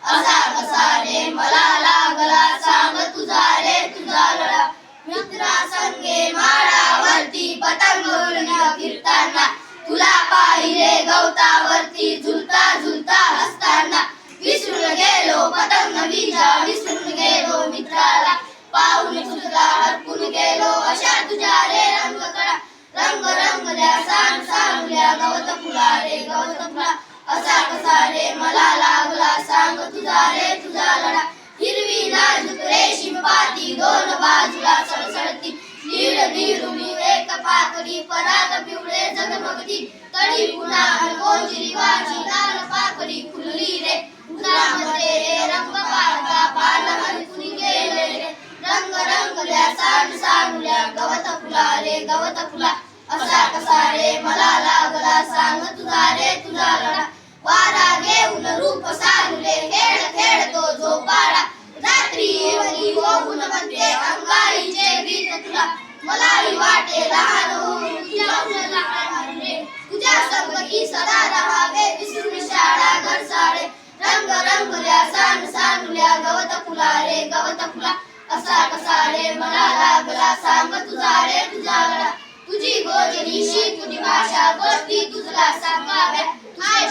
असा कसा रे मला लागला सांग तुझा रे तुझा लढा मित्रा संगे माळावरती पतंग उडवून फिरताना तुला पाहिले गवतावरती झुलता झुलता हसताना विसरून गेलो पतंग नवीचा विसरून गेलो मित्राला पाहून तुझा हरपून गेलो अशा तुझ्या रे रंगकडा रंग रंगल्या सांग सांगल्या गवत फुला रे गवत फुला असा कसा रे मला लागला सांग तुझा रे तुझा लढा हिरवी नाजूक रेशीम पाती दोन बाजूला सळसळती नीळ निळुणी एक पाकळी पराग पिवळे जगमगती तळी पुन्हा गोंजरी वाची लाल पाकळी फुलली रे उन्हामध्ये रे रंग पाळता पान हरपून गेले रे रंग रंगल्या सांड सांडल्या गवत फुला रे गवत फुला असा कसा रे मला लागला सांग तुझा रे तुझा लढा वारा घेऊन रूप सानुले खेळ खेळतो झोपाळा रात्री येवली होऊन म्हणते अंगाईचे गीत तुला मलाही वाटे लहान होऊन तुझ्या संगती सदा रहावे विसरून शाळा घरसाळे रंग रंगल्या सांड सांडल्या गवत फुला रे गवत फुला असा कसा रे मला लागला सांग तुझा रे तुझा लढा तुझी गोजरीशी तुझी भाषा गोष्टी तुझला सांगाव्या हाय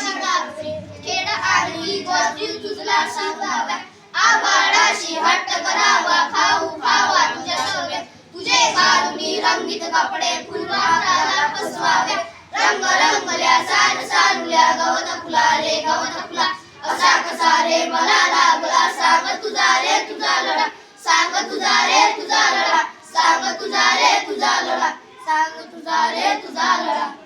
खेड आणि गोष्टी तुझला सांगाव्या आभाळाशी हट्ट करावा खाऊ खावा तुझ्या सगळ्या तुझे घालून रंगीत कपडे फुलवाला बसवाव्या रंग रंगल्या सांड सांडल्या गवत फुला रे गवत फुला असा कसा रे मला लागला सांग तुझा रे तुझा लढा सांग तुझा रे तुझा लढा सांग तुझा रे तुझा लढा सांग तुझा रे तुझा लढा